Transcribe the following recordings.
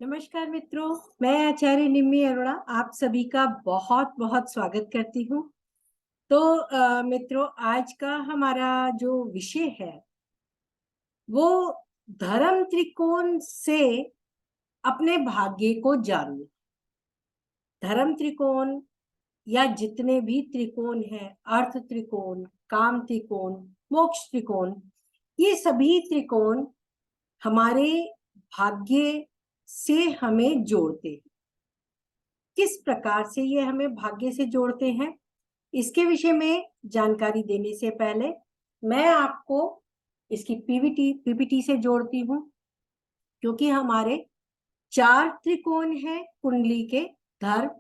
नमस्कार मित्रों, मैं आचार्य निम्मी अरोड़ा आप सभी का बहुत बहुत स्वागत करती हूँ। तो मित्रों, आज का हमारा जो विषय है वो धर्म त्रिकोण से अपने भाग्य को जानना। धर्म त्रिकोण या जितने भी त्रिकोण हैं, अर्थ त्रिकोण, काम त्रिकोण, मोक्ष त्रिकोण, ये सभी त्रिकोण हमारे भाग्य से हमें जोड़ते हैं। किस प्रकार से ये हमें भाग्य से जोड़ते हैं, इसके विषय में जानकारी देने से पहले मैं आपको इसकी पीपीटी से जोड़ती हूँ, क्योंकि हमारे 4 त्रिकोण हैं कुंडली के: धर्म,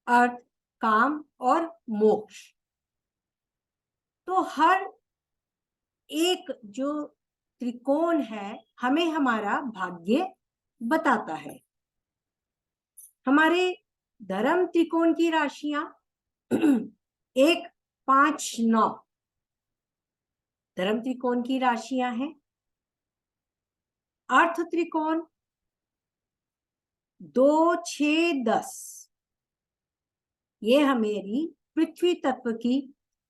अर्थ, काम और मोक्ष। तो हर एक जो त्रिकोण है हमें हमारा भाग्य बताता है। हमारे धर्म त्रिकोण की राशियां 1, 5, 9 धर्म त्रिकोण की राशियां हैं। अर्थ त्रिकोण 2, 6, 10 ये हमारी पृथ्वी तत्व की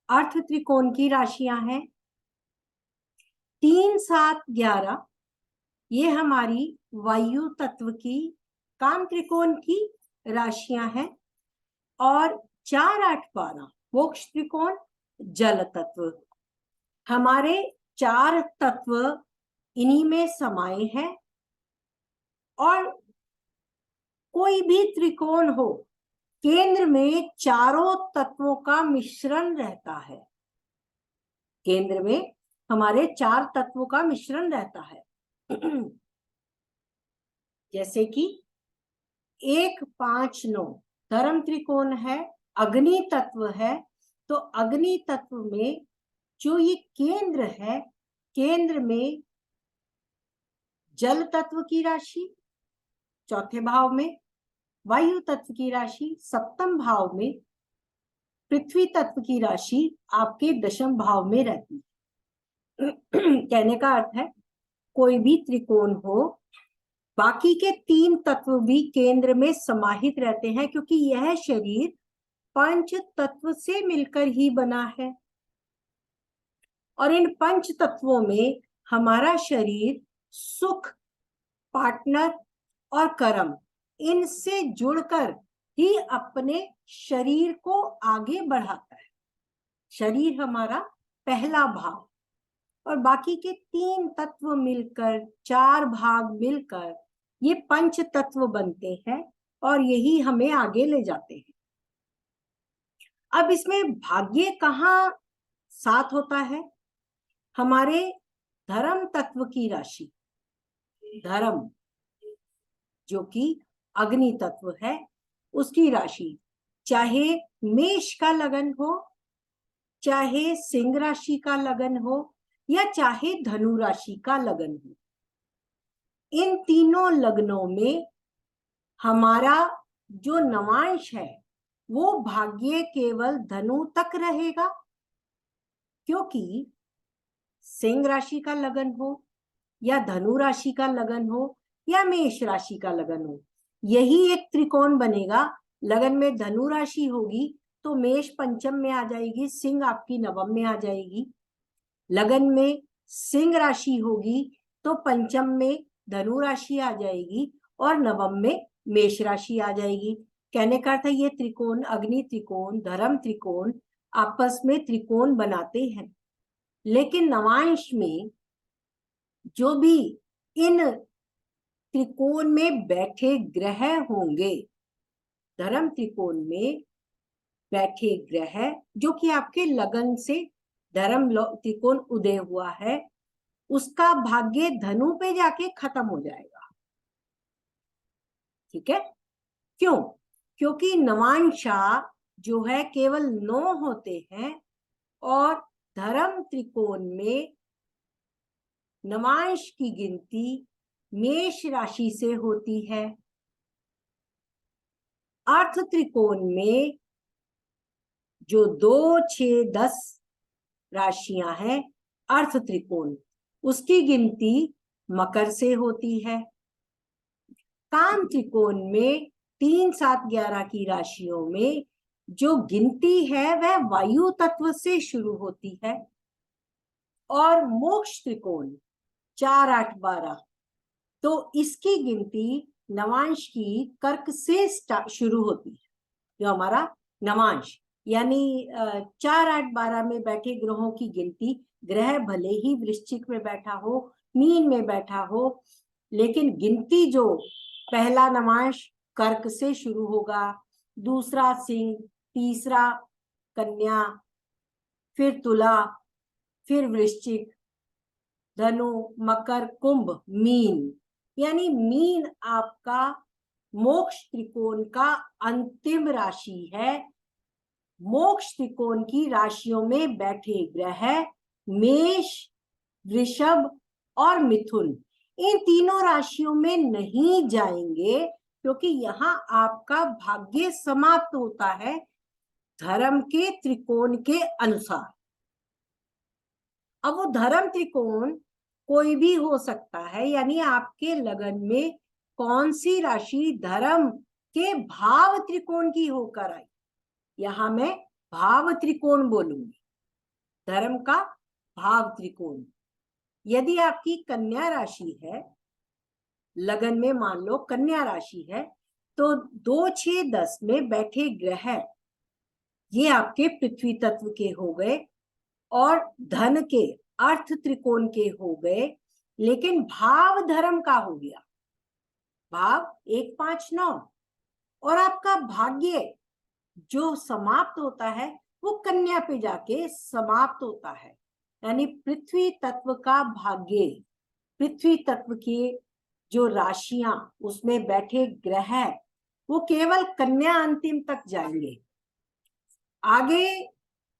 अर्थ त्रिकोण की राशियां हैं। 3, 7, 11 ये हमारी वायु तत्व की काम त्रिकोण की राशियां हैं। और 4, 8, 12 मोक्ष त्रिकोण जल तत्व। हमारे 4 तत्व इन्हीं में समाये हैं। और कोई भी त्रिकोण हो, केंद्र में चारों तत्वों का मिश्रण रहता है। केंद्र में हमारे 4 तत्वों का मिश्रण रहता है। जैसे कि 1, 5, 9 धर्म त्रिकोण है, अग्नि तत्व है। तो अग्नि तत्व में जो ये केंद्र है, केंद्र में जल तत्व की राशि चौथे भाव में, वायु तत्व की राशि सप्तम भाव में, पृथ्वी तत्व की राशि आपके दशम भाव में रहती है। कहने का अर्थ है, कोई भी त्रिकोण हो, बाकी के 3 तत्व भी केंद्र में समाहित रहते हैं, क्योंकि यह शरीर 5 तत्व से मिलकर ही बना है। और इन 5 तत्वों में हमारा शरीर सुख, पार्टनर और कर्म, इनसे जुड़कर ही अपने शरीर को आगे बढ़ाता है। शरीर हमारा पहला भाव, और बाकी के 3 तत्व मिलकर, 4 भाग मिलकर ये 5 तत्व बनते हैं और यही हमें आगे ले जाते हैं। अब इसमें भाग्य कहाँ साथ होता है? हमारे धर्म तत्व की राशि, धर्म जो कि अग्नि तत्व है, उसकी राशि, चाहे मेष का लगन हो, चाहे सिंह राशि का लगन हो, या चाहे धनु राशि का लगन हो, इन तीनों लग्नों में हमारा जो नवांश है वो भाग्य केवल धनु तक रहेगा। क्योंकि सिंह राशि का लगन हो, या धनु राशि का लगन हो, या मेष राशि का लगन हो, यही एक त्रिकोण बनेगा। लगन में धनु राशि होगी तो मेष पंचम में आ जाएगी, सिंह आपकी नवम में आ जाएगी। लगन में सिंह राशि होगी तो पंचम में धनु राशि आ जाएगी और नवम में मेष राशि आ जाएगी। कहने का अर्थ है, ये त्रिकोण, अग्नि त्रिकोण, धर्म त्रिकोण आपस में त्रिकोण बनाते हैं। लेकिन नवांश में जो भी इन त्रिकोण में बैठे ग्रह होंगे, धर्म त्रिकोण में बैठे ग्रह जो कि आपके लगन से धर्म त्रिकोण उदय हुआ है, उसका भाग्य धनु पे जाके खत्म हो जाएगा। ठीक है? क्यों? क्योंकि नवांशा जो है केवल 9 होते हैं, और धर्म त्रिकोण में नवांश की गिनती मेष राशि से होती है। अर्थ त्रिकोण में जो 2, 6, 10 राशियां हैं, अर्थ त्रिकोण, उसकी गिनती मकर से होती है। काम त्रिकोण में 3, 7, 11 की राशियों में जो गिनती है वह वायु तत्व से शुरू होती है, और मोक्ष त्रिकोण 4, 8, 12 तो इसकी गिनती नवांश की कर्क से शुरू होती है। जो हमारा नवांश यानी 4, 8, 12 में बैठे ग्रहों की गिनती, ग्रह भले ही वृश्चिक में बैठा हो, मीन में बैठा हो, लेकिन गिनती जो पहला नवांश कर्क से शुरू होगा, दूसरा सिंह, तीसरा कन्या, फिर तुला, फिर वृश्चिक, धनु, मकर, कुंभ, मीन, यानी मीन आपका मोक्ष त्रिकोण का अंतिम राशि है। मोक्ष त्रिकोण की राशियों में बैठे ग्रह मेष, वृषभ और मिथुन, इन तीनों राशियों में नहीं जाएंगे, क्योंकि यहाँ आपका भाग्य समाप्त होता है धर्म के त्रिकोण के अनुसार। अब वो धर्म त्रिकोण कोई भी हो सकता है, यानी आपके लगन में कौन सी राशि धर्म के भाव त्रिकोण की होकर आई, यहां मैं भाव त्रिकोण बोलूंगी, धर्म का भाव त्रिकोण। यदि आपकी कन्या राशि है, लगन में मान लो कन्या राशि है, तो 2, 6, 10 में बैठे ग्रह ये आपके पृथ्वी तत्व के हो गए और धन के अर्थ त्रिकोण के हो गए, लेकिन भाव धर्म का हो गया, भाव 1, 5, 9, और आपका भाग्य जो समाप्त होता है वो कन्या पे जाके समाप्त होता है। यानी पृथ्वी तत्व का भाग्य, पृथ्वी तत्व की जो राशियां उसमें बैठे ग्रह वो केवल कन्या अंतिम तक जाएंगे, आगे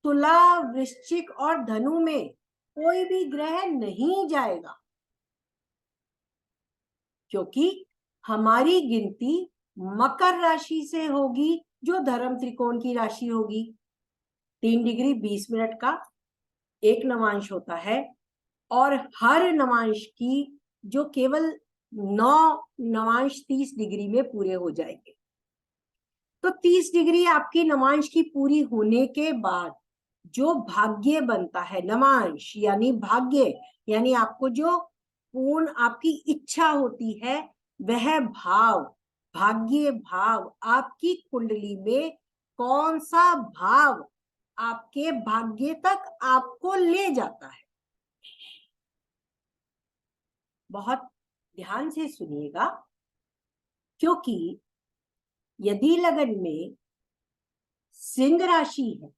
तुला, वृश्चिक और धनु में कोई भी ग्रह नहीं जाएगा, क्योंकि हमारी गिनती मकर राशि से होगी जो धर्म त्रिकोण की राशि होगी। 3 डिग्री 20 मिनट का एक नवांश होता है, और हर नवांश की जो केवल 9 नवांश 30 डिग्री में पूरे हो जाएंगे। तो 30 डिग्री आपकी नवांश की पूरी होने के बाद जो भाग्य बनता है, नवांश यानी भाग्य, यानी आपको जो पूर्ण आपकी इच्छा होती है, वह भाव, भाग्य भाव आपकी कुंडली में कौन सा भाव आपके भाग्य तक आपको ले जाता है। बहुत ध्यान से सुनिएगा, क्योंकि यदि लगन में सिंह राशि है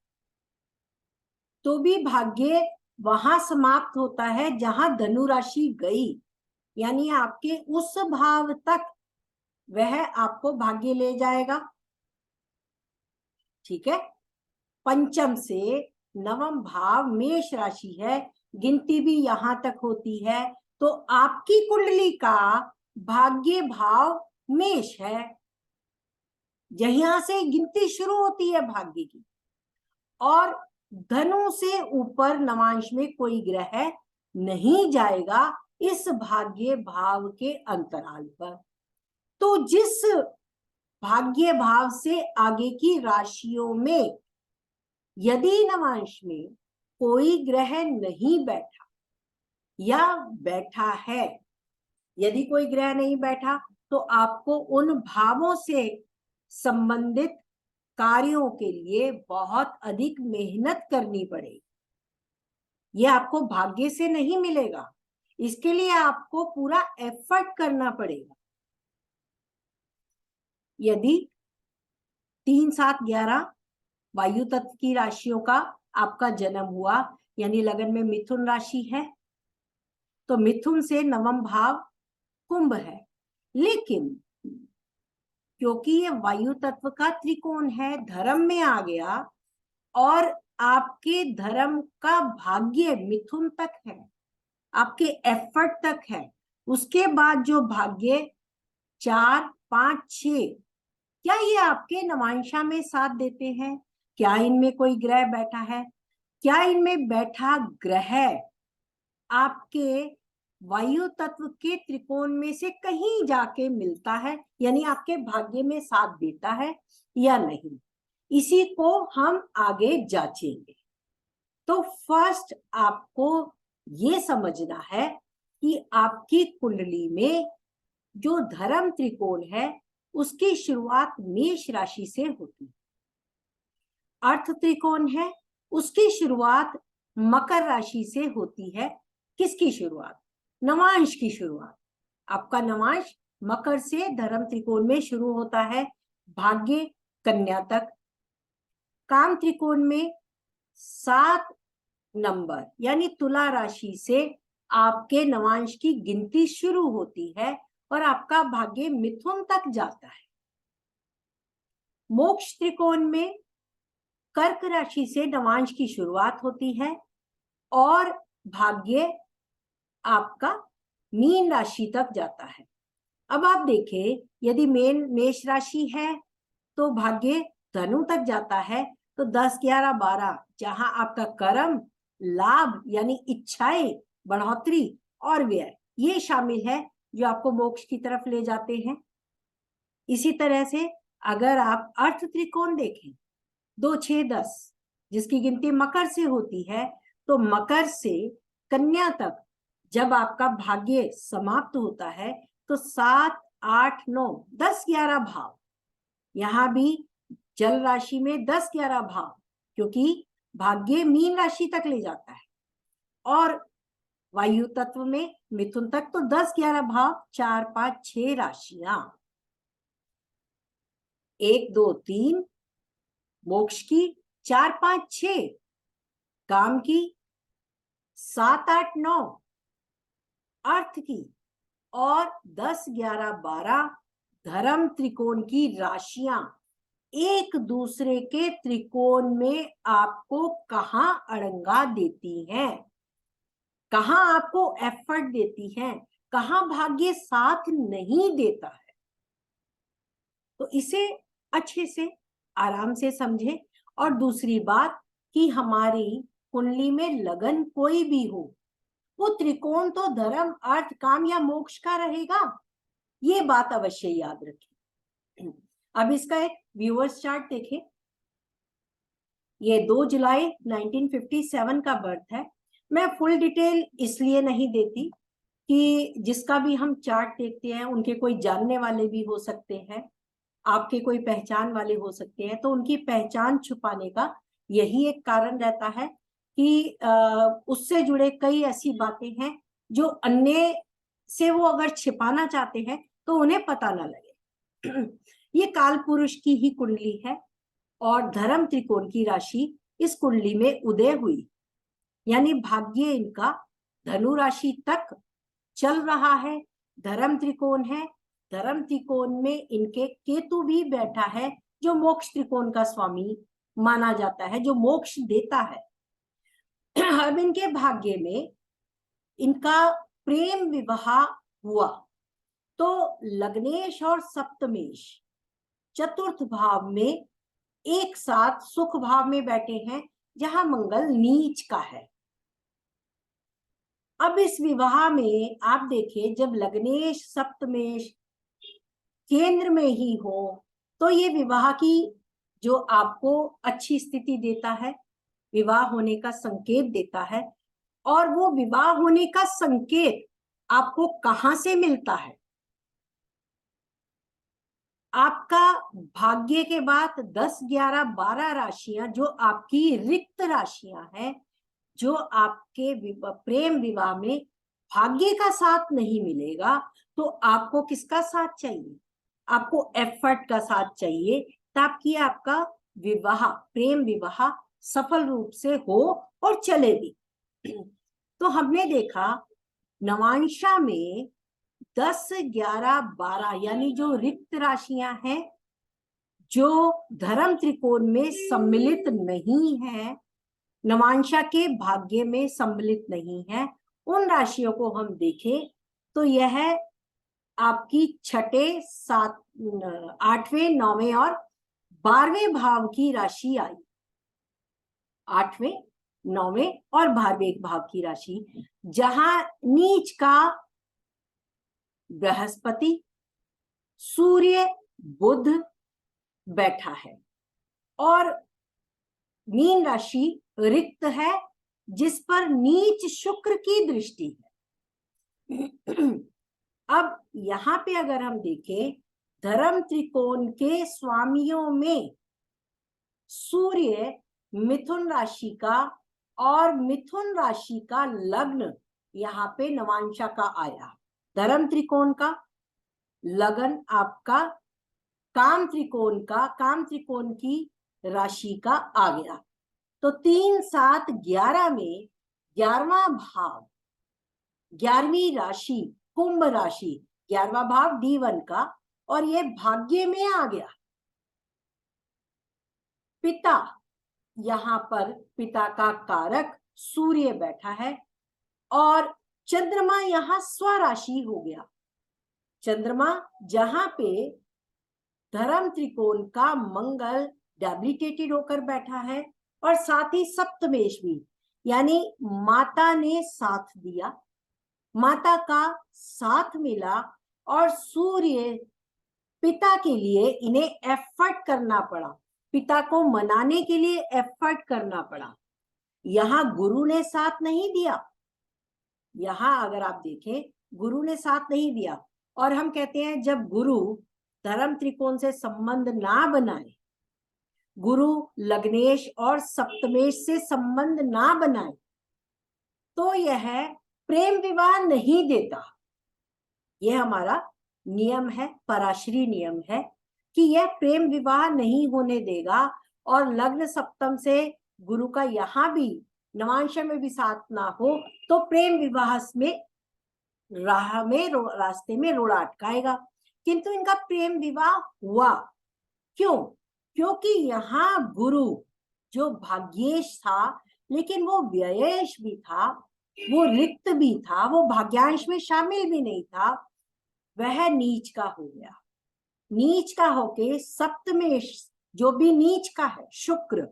तो भी भाग्य वहां समाप्त होता है जहां धनु राशि गई, यानी आपके उस भाव तक वह आपको भाग्य ले जाएगा। ठीक है, पंचम से नवम भाव मेष राशि है, गिनती भी यहां तक होती है, तो आपकी कुंडली का भाग्य भाव मेष है, यहां से गिनती शुरू होती है भाग्य की, और धनु से ऊपर नवांश में कोई ग्रह नहीं जाएगा इस भाग्य भाव के अंतराल पर। तो जिस भाग्य भाव से आगे की राशियों में यदि नवांश में कोई ग्रह नहीं बैठा या बैठा है, यदि कोई ग्रह नहीं बैठा तो आपको उन भावों से संबंधित कार्यों के लिए बहुत अधिक मेहनत करनी पड़ेगी। ये आपको भाग्य से नहीं मिलेगा, इसके लिए आपको पूरा एफर्ट करना पड़ेगा। यदि 3, 7, 11 वायु तत्व की राशियों का आपका जन्म हुआ, यानी लगन में मिथुन राशि है, तो मिथुन से नवम भाव कुंभ है, लेकिन क्योंकि ये वायु तत्व का त्रिकोण है, धर्म में आ गया, और आपके धर्म का भाग्य मिथुन तक है, आपके एफर्ट तक है, उसके बाद जो भाग्य 4, 5, 6, क्या ये आपके नवांशा में साथ देते हैं? क्या इनमें कोई ग्रह बैठा है? क्या इनमें बैठा ग्रह आपके वायु तत्व के त्रिकोण में से कहीं जाके मिलता है, यानी आपके भाग्य में साथ देता है या नहीं, इसी को हम आगे जांचेंगे। तो फर्स्ट आपको ये समझना है कि आपकी कुंडली में जो धर्म त्रिकोण है उसकी शुरुआत मेष राशि से होती है। अर्थ त्रिकोण है उसकी शुरुआत मकर राशि से होती है। किसकी शुरुआत? नवांश की शुरुआत। आपका नवांश मकर से धर्म त्रिकोण में शुरू होता है, भाग्य कन्या तक। काम त्रिकोण में 7 नंबर यानी तुला राशि से आपके नवांश की गिनती शुरू होती है और आपका भाग्य मिथुन तक जाता है। मोक्ष त्रिकोण में कर्क राशि से नवांश की शुरुआत होती है और भाग्य आपका मीन राशि तक जाता है। अब आप देखें, यदि मेष राशि है तो भाग्य धनु तक जाता है। तो 10, 11, 12 जहां आपका कर्म, लाभ यानी इच्छाएं, बढ़ोतरी और व्यय ये शामिल है जो आपको मोक्ष की तरफ ले जाते हैं। इसी तरह से अगर आप अर्थ त्रिकोण देखें 2, 6, 10 जिसकी गिनती मकर से होती है, तो मकर से कन्या तक जब आपका भाग्य समाप्त होता है तो 7, 8, 9, 10, 11 भाव, यहां भी जल राशि में 10, 11 भाव, क्योंकि भाग्य मीन राशि तक ले जाता है, और वायु तत्व में मिथुन तक तो 10, 11 भाव, 4, 5, 6 राशियां, 1, 2, 3 मोक्ष की, 4, 5, 6 काम की, 7, 8, 9 अर्थ की, और 10, 11, 12 धर्म त्रिकोण की राशियां एक दूसरे के त्रिकोण में आपको कहां अड़ंगा देती हैं, कहां आपको एफर्ट देती हैं, कहां भाग्य साथ नहीं देता है। तो इसे अच्छे से आराम से समझें। और दूसरी बात कि हमारी कुंडली में लगन कोई भी हो, वो त्रिकोण तो धर्म, अर्थ, काम या मोक्ष का रहेगा, ये बात अवश्य याद रखें। अब इसका एक व्यूअर्स चार्ट देखें। ये 2 जुलाई 1957 का बर्थ है। मैं फुल डिटेल इसलिए नहीं देती कि जिसका भी हम चार्ट देखते हैं उनके कोई जानने वाले भी हो सकते हैं, आपके कोई पहचान वाले हो सकते हैं, तो उनकी पहचान छुपाने का यही एक कारण रहता है कि उससे जुड़े कई ऐसी बातें हैं जो अन्य से वो अगर छिपाना चाहते हैं तो उन्हें पता ना लगे। ये काल पुरुष की ही कुंडली है और धर्म त्रिकोण की राशि इस कुंडली में उदय हुई, यानी भाग्य इनका धनु राशि तक चल रहा है। धर्म त्रिकोण है, धर्म त्रिकोण में इनके केतु भी बैठा है जो मोक्ष त्रिकोण का स्वामी माना जाता है, जो मोक्ष देता है। अब इनके भाग्य में इनका प्रेम विवाह हुआ तो लग्नेश और सप्तमेश चतुर्थ भाव में एक साथ सुख भाव में बैठे हैं जहां मंगल नीच का है। अब इस विवाह में आप देखिए, जब लग्नेश सप्तमेश केंद्र में ही हो तो ये विवाह की जो आपको अच्छी स्थिति देता है, विवाह होने का संकेत देता है। और वो विवाह होने का संकेत आपको कहां से मिलता है? आपका भाग्य के बाद 10, 11, 12 राशियां जो आपकी रिक्त राशियां हैं, जो आपके प्रेम विवाह में भाग्य का साथ नहीं मिलेगा, तो आपको किसका साथ चाहिए? आपको एफर्ट का साथ चाहिए ताकि आपका विवाह, प्रेम विवाह सफल रूप से हो और चले भी। तो हमने देखा नवांशा में 10, 11, 12 यानी जो रिक्त राशियां हैं, जो धर्म त्रिकोण में सम्मिलित नहीं है, नवांशा के भाग्य में सम्मिलित नहीं है, उन राशियों को हम देखें तो यह आपकी 6, 7, 8वें, 9वें और 12वें भाव की राशि आई। 8वें, 9वें और 12वें भाव की राशि, जहां नीच का बृहस्पति, सूर्य, बुध बैठा है और मीन राशि रिक्त है जिस पर नीच शुक्र की दृष्टि है। अब यहां पे अगर हम देखें, धर्म त्रिकोण के स्वामियों में सूर्य मिथुन राशि का और मिथुन राशि का लग्न यहाँ पे नवांशा का आया। धर्म त्रिकोण का लगन आपका काम त्रिकोण की राशि का आ गया। तो 3, 7, 11 में 11वां भाव, 11वीं राशि कुंभ राशि, 11वां भाव D1 का, और ये भाग्य में आ गया। पिता, यहाँ पर पिता का कारक सूर्य बैठा है और चंद्रमा यहाँ स्वराशि हो गया। चंद्रमा जहां पे धर्म त्रिकोण का मंगल डेबिलिटेटेड होकर बैठा है और साथ ही सप्तमेश भी, यानी माता ने साथ दिया, माता का साथ मिला और सूर्य पिता के लिए इन्हें एफर्ट करना पड़ा, पिता को मनाने के लिए एफर्ट करना पड़ा। यहां गुरु ने साथ नहीं दिया, यहां अगर आप देखें गुरु ने साथ नहीं दिया। और हम कहते हैं जब गुरु धर्म त्रिकोण से संबंध ना बनाए, गुरु लग्नेश और सप्तमेश से संबंध ना बनाए, तो यह प्रेम विवाह नहीं देता। यह हमारा नियम है, पराशरी नियम है कि यह प्रेम विवाह नहीं होने देगा। और लग्न सप्तम से गुरु का यहाँ भी नवांशा में भी साथ ना हो तो प्रेम विवाह में रास्ते में रोड़ा अटकाएगा। किंतु इनका प्रेम विवाह हुआ। क्यों? क्योंकि यहाँ गुरु जो भाग्येश था, लेकिन वो व्ययेश भी था, वो रिक्त भी था, वो भाग्यांश में शामिल भी नहीं था, वह नीच का हो गया। नीच का होके सप्तमेश जो भी नीच का है, शुक्र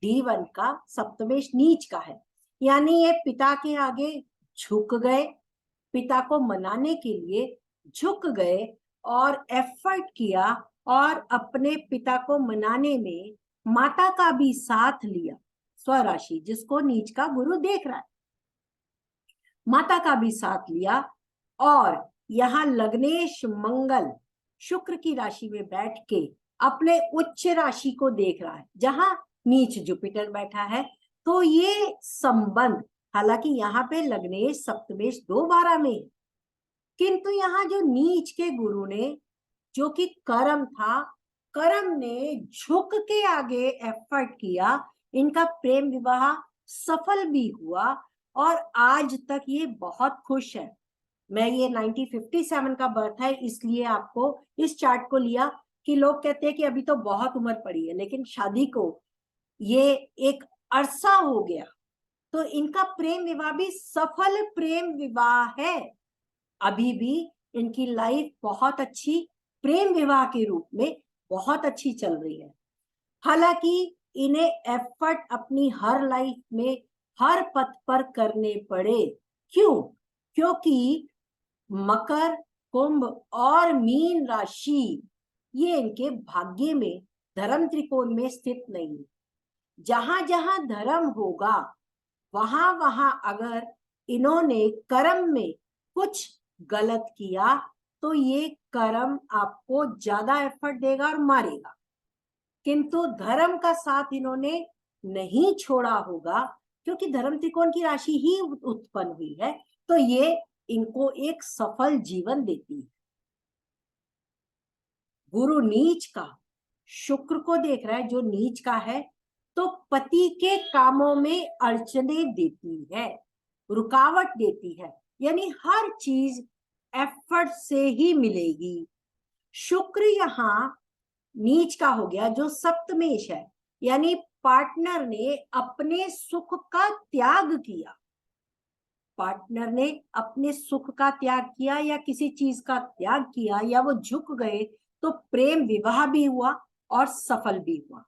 D1 का सप्तमेश नीच का है, यानी ये पिता के आगे झुक गए, पिता को मनाने के लिए झुक गए और एफर्ट किया और अपने पिता को मनाने में माता का भी साथ लिया। स्वराशि जिसको नीच का गुरु देख रहा है, माता का भी साथ लिया और यहाँ लग्नेश मंगल शुक्र की राशि में बैठ के अपने उच्च राशि को देख रहा है जहां नीच जुपिटर बैठा है। तो ये संबंध, हालांकि यहाँ पे लग्नेश सप्तमेश 2/12 में, किंतु यहाँ जो नीच के गुरु ने, जो कि कर्म था, कर्म ने झुक के आगे एफर्ट किया, इनका प्रेम विवाह सफल भी हुआ और आज तक ये बहुत खुश है। मैं ये 1957 का बर्थ है, इसलिए आपको इस चार्ट को लिया कि लोग कहते हैं कि अभी तो बहुत उम्र पड़ी है, लेकिन शादी को ये एक अरसा हो गया, तो इनका प्रेम विवाह भी सफल प्रेम विवाह है। अभी भी इनकी लाइफ बहुत अच्छी प्रेम विवाह के रूप में बहुत अच्छी चल रही है। हालांकि इन्हें एफर्ट अपनी हर लाइफ में हर पथ पर करने पड़े। क्यों? क्योंकि मकर, कुंभ और मीन राशि ये इनके भाग्य में धर्म त्रिकोण में स्थित नहीं। जहां जहां धर्म होगा वहां वहां अगर इन्होंने कर्म में कुछ गलत किया तो ये कर्म आपको ज्यादा एफर्ट देगा और मारेगा। किंतु धर्म का साथ इन्होंने नहीं छोड़ा होगा, क्योंकि धर्म त्रिकोण की राशि ही उत्पन्न हुई है, तो ये इनको एक सफल जीवन देती है। गुरु नीच का शुक्र को देख रहा है जो नीच का है, तो पति के कामों में अड़चने देती है, रुकावट देती है, यानी हर चीज एफर्ट से ही मिलेगी। शुक्र यहाँ नीच का हो गया जो सप्तमेश है, यानी पार्टनर ने अपने सुख का त्याग किया, पार्टनर ने अपने सुख का त्याग किया या किसी चीज का त्याग किया या वो झुक गए, तो प्रेम विवाह भी हुआ और सफल भी हुआ।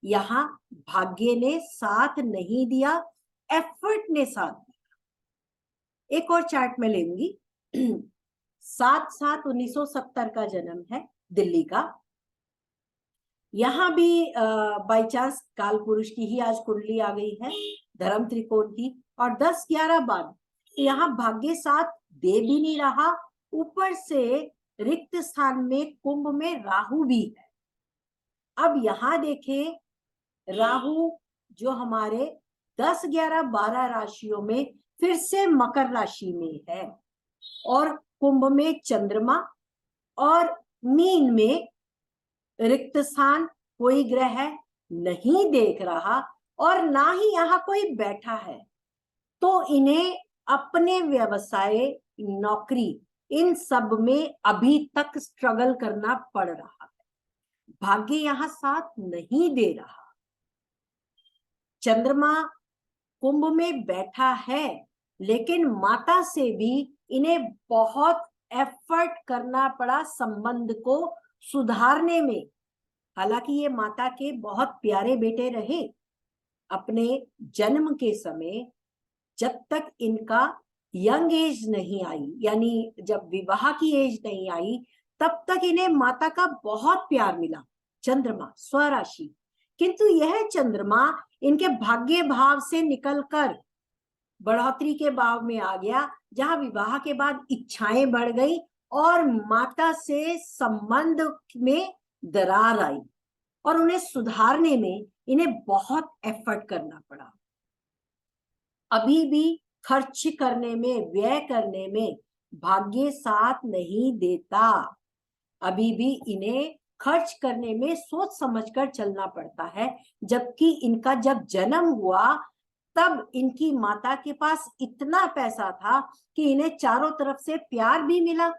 यहाँ भाग्य ने साथ नहीं दिया, एफर्ट ने साथ दिया। एक और चार्ट में लेंगी। 7/7/1970 का जन्म है, दिल्ली का। यहाँ भी बाई चांस काल पुरुष की ही आज कुंडली आ गई है, धर्म त्रिकोण की, और 10/11 बाद यहाँ भाग्य साथ दे भी नहीं रहा, ऊपर से रिक्त स्थान में कुंभ में राहु भी है। अब यहाँ देखें, राहु जो हमारे 10, 11, 12 राशियों में फिर से मकर राशि में है, और कुंभ में चंद्रमा, और मीन में रिक्त स्थान कोई ग्रह नहीं देख रहा, और ना ही यहाँ कोई बैठा है। तो इन्हें अपने व्यवसाय, नौकरी, इन सब में अभी तक स्ट्रगल करना पड़ रहा है। भाग्य यहाँ साथ नहीं दे रहा। चंद्रमा कुंभ में बैठा है, लेकिन माता से भी इन्हें बहुत एफर्ट करना पड़ा संबंध को सुधारने में। हालांकि ये माता के बहुत प्यारे बेटे रहे। अपने जन्म के समय जब तक इनका यंग एज नहीं आई, यानी जब विवाह की एज नहीं आई, तब तक इन्हें माता का बहुत प्यार मिला, चंद्रमा स्वराशि। किंतु यह चंद्रमा इनके भाग्य भाव से निकलकर बढ़ोतरी के भाव में आ गया, जहां विवाह के बाद इच्छाएं बढ़ गई और माता से संबंध में दरार आई, और उन्हें सुधारने में इन्हें बहुत एफर्ट करना पड़ा। अभी भी खर्च करने में, व्यय करने में भाग्य साथ नहीं देता। अभी भी इन्हें खर्च करने में सोच समझकर चलना पड़ता है, जबकि इनका जब जन्म हुआ तब इनकी माता के पास इतना पैसा था कि इन्हें चारों तरफ से प्यार भी मिला,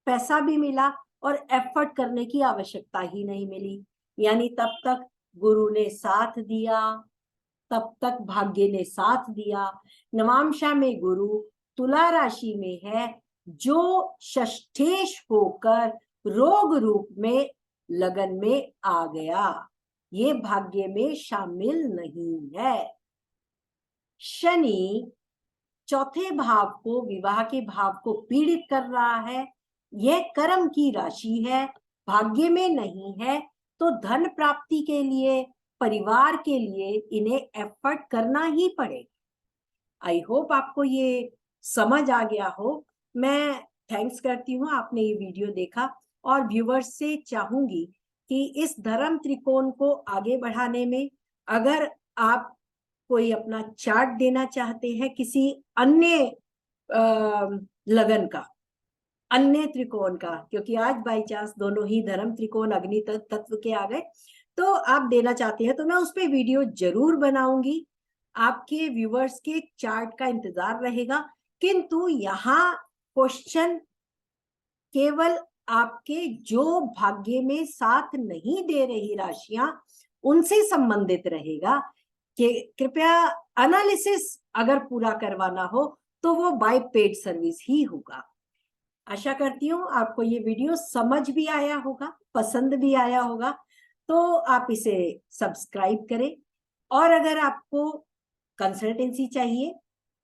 पैसा भी मिला, और एफर्ट करने की आवश्यकता ही नहीं मिली। यानी तब तक गुरु ने साथ दिया, तब तक भाग्य ने साथ दिया। नवांशा में गुरु तुला राशि में है, जो षष्ठेश होकर रोग रूप में लगन में आ गया, ये भाग्य में शामिल नहीं है। शनि चौथे भाव को, विवाह के भाव को पीड़ित कर रहा है। यह कर्म की राशि है, भाग्य में नहीं है, तो धन प्राप्ति के लिए, परिवार के लिए इन्हें एफर्ट करना ही पड़ेगा। आई होप आपको ये समझ आ गया हो। मैं थैंक्स करती हूँ आपने ये वीडियो देखा, और व्यूवर्स से चाहूंगी कि इस धर्म त्रिकोण को आगे बढ़ाने में अगर आप कोई अपना चार्ट देना चाहते हैं किसी अन्य लगन का, अन्य त्रिकोण का, क्योंकि आज बाई चांस दोनों ही धर्म त्रिकोण अग्नि तत्व के आ गए, तो आप देना चाहते हैं तो मैं उस पर वीडियो जरूर बनाऊंगी। आपके व्यूवर्स के चार्ट का इंतजार रहेगा। किंतु यहाँ क्वेश्चन केवल आपके जो भाग्य में साथ नहीं दे रही राशियां, उनसे संबंधित रहेगा कि कृपया एनालिसिस अगर पूरा करवाना हो तो वो बाय पेड सर्विस ही होगा। आशा करती हूँ आपको ये वीडियो समझ भी आया होगा, पसंद भी आया होगा, तो आप इसे सब्सक्राइब करें। और अगर आपको कंसल्टेंसी चाहिए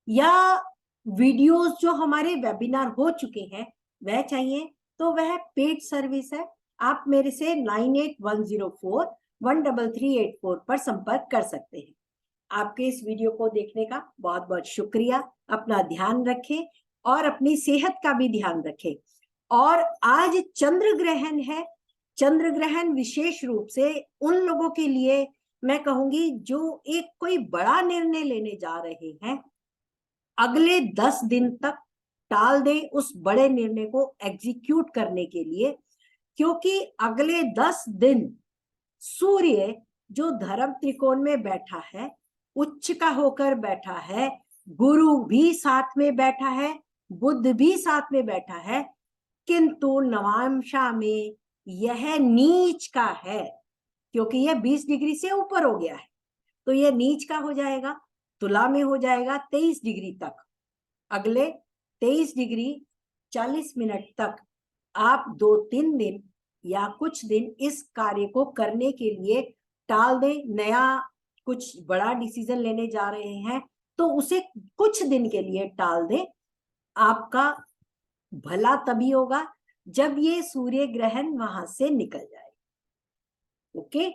या वीडियोस जो हमारे वेबिनार हो चुके हैं वह चाहिए, तो वह पेड सर्विस है। आप मेरे से 9810413384 पर संपर्क कर सकते हैं। आपके इस वीडियो को देखने का बहुत बहुत शुक्रिया। अपना ध्यान रखें और अपनी सेहत का भी ध्यान रखें। और आज चंद्र ग्रहण है। चंद्र ग्रहण विशेष रूप से उन लोगों के लिए मैं कहूंगी जो एक कोई बड़ा निर्णय लेने जा रहे हैं, अगले 10 दिन तक टाल दें उस बड़े निर्णय को एग्जीक्यूट करने के लिए, क्योंकि अगले 10 दिन सूर्य जो धर्म त्रिकोण में बैठा है, उच्च का होकर बैठा है, गुरु भी साथ में बैठा है, बुध भी साथ में बैठा है, किंतु नवांशा में यह नीच का है, क्योंकि यह 20 डिग्री से ऊपर हो गया है, तो यह नीच का हो जाएगा, तुला में हो जाएगा 23 डिग्री तक। अगले 23 डिग्री 40 मिनट तक आप 2-3 दिन या कुछ दिन इस कार्य को करने के लिए टाल दे, नया कुछ बड़ा डिसीजन लेने जा रहे हैं तो उसे कुछ दिन के लिए टाल दे। आपका भला तभी होगा जब ये सूर्य ग्रहण वहां से निकल जाए। ओके,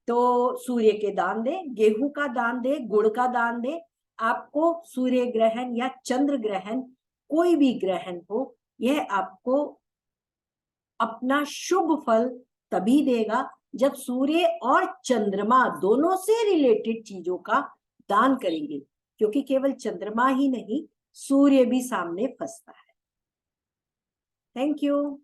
तो सूर्य के दान दे, गेहूं का दान दे, गुड़ का दान दे। आपको सूर्य ग्रहण या चंद्र ग्रहण, कोई भी ग्रहण हो, यह आपको अपना शुभ फल तभी देगा जब सूर्य और चंद्रमा दोनों से रिलेटेड चीजों का दान करेंगे, क्योंकि केवल चंद्रमा ही नहीं, सूर्य भी सामने फंसता है। Thank you.